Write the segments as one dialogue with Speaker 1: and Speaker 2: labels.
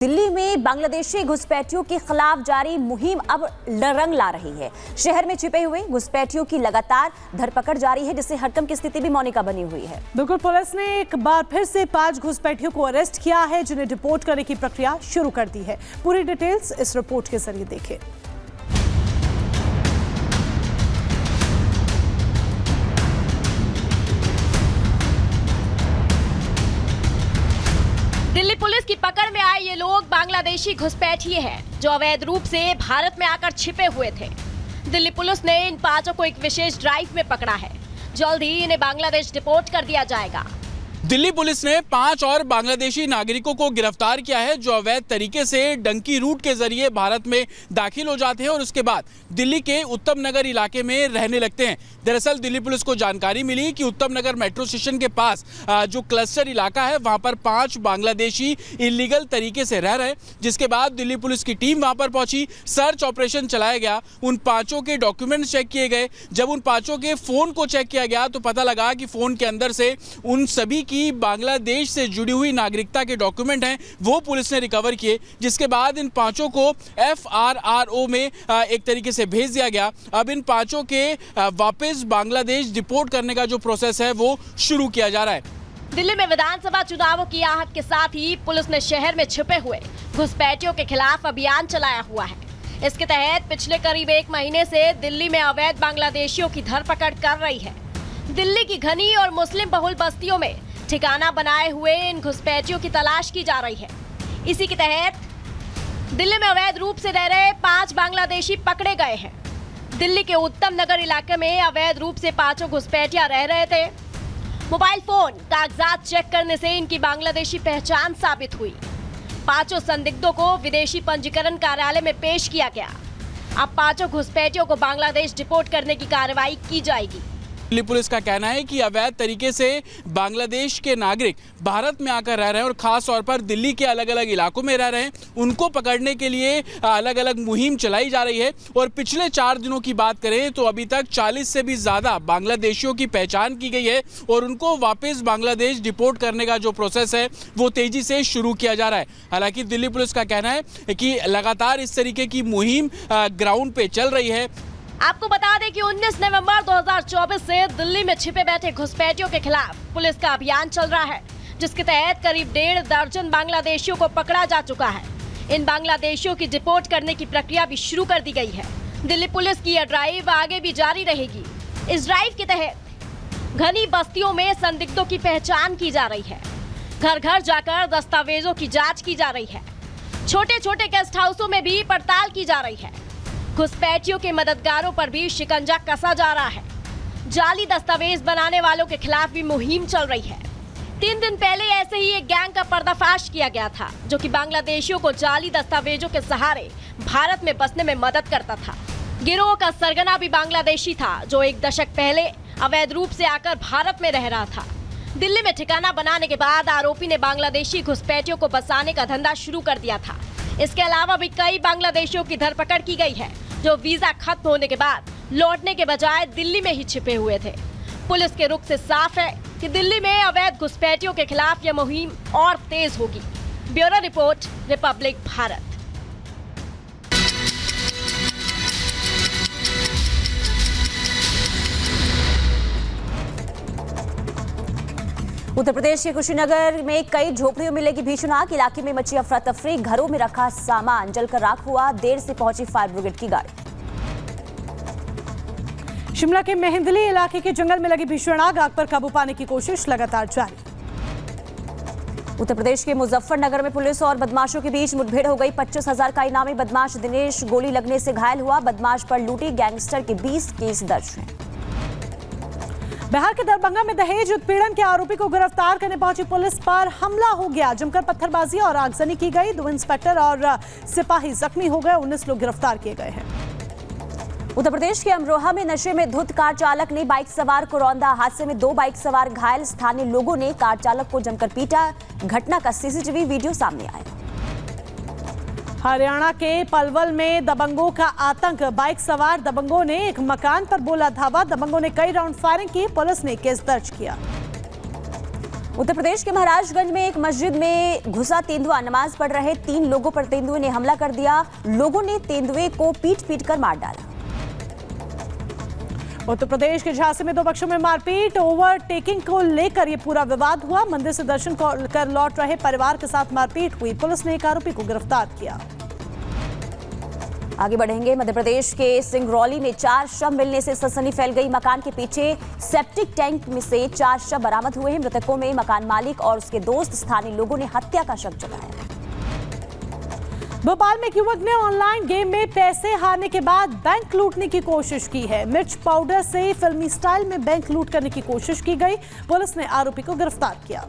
Speaker 1: दिल्ली में बांग्लादेशी घुसपैठियों के खिलाफ जारी मुहिम अब रंग ला रही है। शहर में छिपे हुए घुसपैठियों की लगातार धरपकड़ जारी है, जिससे हड़कंप की स्थिति भी मौनिका बनी हुई है।
Speaker 2: बिल्कुल, पुलिस ने एक बार फिर से 5 घुसपैठियों को अरेस्ट किया है, जिन्हें डिपोर्ट करने की प्रक्रिया शुरू कर दी है। पूरी डिटेल्स इस रिपोर्ट के जरिए देखें।
Speaker 3: दिल्ली पुलिस की पकड़ में आए ये लोग बांग्लादेशी घुसपैठिए हैं, जो अवैध रूप से भारत में आकर छिपे हुए थे। दिल्ली पुलिस ने इन 5 को एक विशेष ड्राइव में पकड़ा है। जल्द ही इन्हें बांग्लादेश डिपोर्ट कर दिया जाएगा।
Speaker 4: दिल्ली पुलिस ने 5 और बांग्लादेशी नागरिकों को गिरफ्तार किया है, जो अवैध तरीके से डंकी रूट के जरिए भारत में दाखिल हो जाते हैं और उसके बाद दिल्ली के उत्तम नगर इलाके में रहने लगते हैं। दरअसल दिल्ली पुलिस को जानकारी मिली कि उत्तम नगर मेट्रो स्टेशन के पास जो क्लस्टर इलाका है, वहां पर 5 बांग्लादेशी इलीगल तरीके से रह रहे, जिसके बाद दिल्ली पुलिस की टीम वहां पर पहुंची, सर्च ऑपरेशन चलाया गया, उन 5 के डॉक्यूमेंट्स चेक किए गए। जब उन 5 के फोन को चेक किया गया तो पता लगा कि फोन के अंदर से उन सभी की बांग्लादेश से जुड़ी हुई नागरिकता के डॉक्यूमेंट हैं, वो पुलिस ने रिकवर किए, जिसके बाद इन 5 को FRRO में एक तरीके से भेज दिया गया। अब इन 5 के वापस बांग्लादेश डिपोर्ट करने का जो प्रोसेस है वो शुरू किया जा रहा है।
Speaker 3: दिल्ली में विधानसभा चुनावों की आहट के साथ ही पुलिस ने शहर में छिपे हुए घुसपैठियों के खिलाफ अभियान चलाया हुआ है। इसके तहत पिछले करीब 1 महीने से दिल्ली में अवैध बांग्लादेशियों की धरपकड़ कर रही है। दिल्ली की घनी और मुस्लिम बहुल बस्तियों में ठिकाना बनाए हुए इन घुसपैठियों की तलाश की जा रही है। इसी के तहत दिल्ली में अवैध रूप से रह रहे 5 बांग्लादेशी पकड़े गए हैं। दिल्ली के उत्तम नगर इलाके में अवैध रूप से 5 घुसपैठिया रह रहे थे। मोबाइल फोन कागजात चेक करने से इनकी बांग्लादेशी पहचान साबित हुई। 5 संदिग्धों को विदेशी पंजीकरण कार्यालय में पेश किया गया। अब 5 घुसपैठियों को बांग्लादेश डिपोर्ट करने की कार्रवाई की जाएगी।
Speaker 4: दिल्ली पुलिस का कहना है कि अवैध तरीके से बांग्लादेश के नागरिक भारत में आकर रह रहे हैं और खास तौर पर दिल्ली के अलग अलग इलाकों में रह रहे हैं। उनको पकड़ने के लिए अलग अलग मुहिम चलाई जा रही है और पिछले 4 दिनों की बात करें तो अभी तक 40 से भी ज़्यादा बांग्लादेशियों की पहचान की गई है और उनको वापस बांग्लादेश डिपोर्ट करने का जो प्रोसेस है वो तेज़ी से शुरू किया जा रहा है। हालांकि दिल्ली पुलिस का कहना है कि लगातार इस तरीके की मुहिम ग्राउंड पे चल रही है।
Speaker 3: आपको बता दें कि 19 नवंबर 2024 से दिल्ली में छिपे बैठे घुसपैठियों के खिलाफ पुलिस का अभियान चल रहा है, जिसके तहत करीब 1.5 दर्जन बांग्लादेशियों को पकड़ा जा चुका है। इन बांग्लादेशियों की डिपोर्ट करने की प्रक्रिया भी शुरू कर दी गई है। दिल्ली पुलिस की यह ड्राइव आगे भी जारी रहेगी। इस ड्राइव के तहत घनी बस्तियों में संदिग्धों की पहचान की जा रही है। घर घर जाकर दस्तावेजों की जाँच की जा रही है। छोटे छोटे गेस्ट हाउसों में भी पड़ताल की जा रही है। घुसपैठियों के मददगारों पर भी शिकंजा कसा जा रहा है। जाली दस्तावेज बनाने वालों के खिलाफ भी मुहिम चल रही है। 3 दिन पहले ऐसे ही एक गैंग का पर्दाफाश किया गया था, जो कि बांग्लादेशियों को जाली दस्तावेजों के सहारे भारत में बसने में मदद करता था। गिरोह का सरगना भी बांग्लादेशी था, जो 1 दशक पहले अवैध रूप से आकर भारत में रह रहा था। दिल्ली में ठिकाना बनाने के बाद आरोपी ने बांग्लादेशी घुसपैठियों को बसाने का धंधा शुरू कर दिया था। इसके अलावा भी कई बांग्लादेशियों की धरपकड़ की गई है, जो वीजा खत्म होने के बाद लौटने के बजाय दिल्ली में ही छिपे हुए थे। पुलिस के रुख से साफ है कि दिल्ली में अवैध घुसपैठियों के खिलाफ यह मुहिम और तेज होगी। Bureau report, republic Bharat.
Speaker 1: Uttar Pradesh के कुशीनगर में कई झोपड़ियों में लगी भीषण आग। इलाके में मची अफरा तफरी, घरों में रखा सामान जलकर राख हुआ। देर से पहुंची फायर ब्रिगेड की गाड़ी।
Speaker 2: शिमला के मेहंदली इलाके के जंगल में लगी भीषण आग पर काबू पाने की कोशिश लगातार जारी।
Speaker 1: उत्तर प्रदेश के मुजफ्फरनगर में पुलिस और बदमाशों के बीच मुठभेड़ हो गई। 25,000 का इनामी बदमाश दिनेश गोली लगने से घायल हुआ। बदमाश पर लूटी गैंगस्टर के 20 केस दर्ज हैं।
Speaker 2: बिहार के दरभंगा में दहेज उत्पीड़न के आरोपी को गिरफ्तार करने पहुंची पुलिस पर हमला हो गया। जमकर पत्थरबाजी और आगजनी की गई। 2 इंस्पेक्टर और सिपाही जख्मी हो गए। 19 लोग गिरफ्तार किए गए हैं।
Speaker 1: उत्तर प्रदेश के अमरोहा में नशे में धुत कार चालक ने बाइक सवार को रौंदा। हादसे में 2 बाइक सवार घायल। स्थानीय लोगों ने कार चालक को जमकर पीटा। घटना का सीसीटीवी वीडियो सामने आया।
Speaker 2: हरियाणा के पलवल में दबंगों का आतंक। बाइक सवार दबंगों ने एक मकान पर बोला धावा। दबंगों ने कई राउंड फायरिंग की। पुलिस ने केस दर्ज किया।
Speaker 1: उत्तर प्रदेश के महाराजगंज में एक मस्जिद में घुसा तेंदुआ। नमाज पढ़ रहे 3 लोगों पर तेंदुए ने हमला कर दिया। लोगों ने तेंदुए को पीट कर मार डाला।
Speaker 2: उत्तर प्रदेश के झांसी में 2 पक्षों में मारपीट। ओवरटेकिंग को लेकर यह पूरा विवाद हुआ। मंदिर से दर्शन कर लौट रहे परिवार के साथ मारपीट हुई। पुलिस ने एक आरोपी को गिरफ्तार किया।
Speaker 1: आगे बढ़ेंगे। मध्य प्रदेश के सिंगरौली में 4 शव मिलने से सनसनी फैल गई। मकान के पीछे सेप्टिक टैंक में से 4 शव बरामद हुए हैं। मृतकों में मकान मालिक और उसके दोस्त। स्थानीय लोगों ने हत्या का शक जताया।
Speaker 2: भोपाल में एक युवक ने ऑनलाइन गेम में पैसे हारने के बाद बैंक लूटने की कोशिश की है। मिर्च पाउडर से फिल्मी स्टाइल में बैंक लूट करने की कोशिश की गई। पुलिस ने आरोपी को गिरफ्तार किया।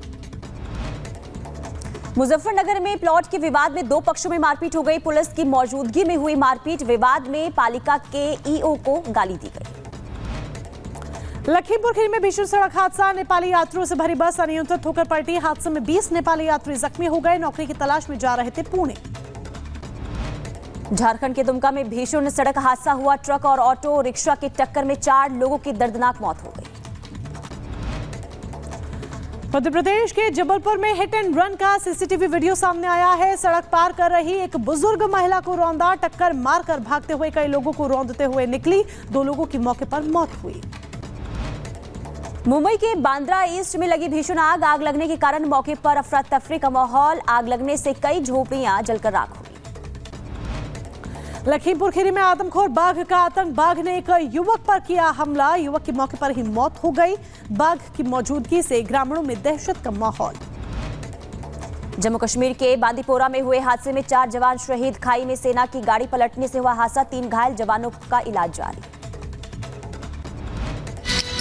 Speaker 1: मुजफ्फरनगर में प्लॉट के विवाद में 2 पक्षों में मारपीट हो गई। पुलिस की मौजूदगी में हुई मारपीट। विवाद में पालिका के ईओ को गाली दी गई।
Speaker 2: लखीमपुर खीरी में भीषण सड़क हादसा। नेपाली यात्रियों से भरी बस अनियंत्रित होकर पलटी। हादसे में 20 नेपाली यात्री जख्मी हो गए। नौकरी की तलाश में जा रहे थे पुणे।
Speaker 1: झारखंड के दुमका में भीषण सड़क हादसा हुआ। ट्रक और ऑटो रिक्शा की टक्कर में 4 लोगों की दर्दनाक मौत हो गई।
Speaker 2: मध्य प्रदेश के जबलपुर में हिट एंड रन का सीसीटीवी वीडियो सामने आया है। सड़क पार कर रही एक बुजुर्ग महिला को रौंदा। टक्कर मारकर भागते हुए कई लोगों को रौंदते हुए निकली। 2 लोगों की मौके पर मौत हुई।
Speaker 1: मुंबई के बांद्रा ईस्ट में लगी भीषण आग लगने के कारण मौके पर अफरा तफरी का माहौल। आग लगने से कई झोपड़ियां जलकर राख हो गई।
Speaker 2: लखीमपुर खीरी में आदमखोर बाघ का आतंक। बाघ ने एक युवक पर किया हमला। युवक की मौके पर ही मौत हो गई। बाघ की मौजूदगी से ग्रामीणों में दहशत का माहौल।
Speaker 1: जम्मू कश्मीर के बांदीपोरा में हुए हादसे में 4 जवान शहीद। खाई में सेना की गाड़ी पलटने से हुआ हादसा। 3 घायल जवानों का इलाज जारी।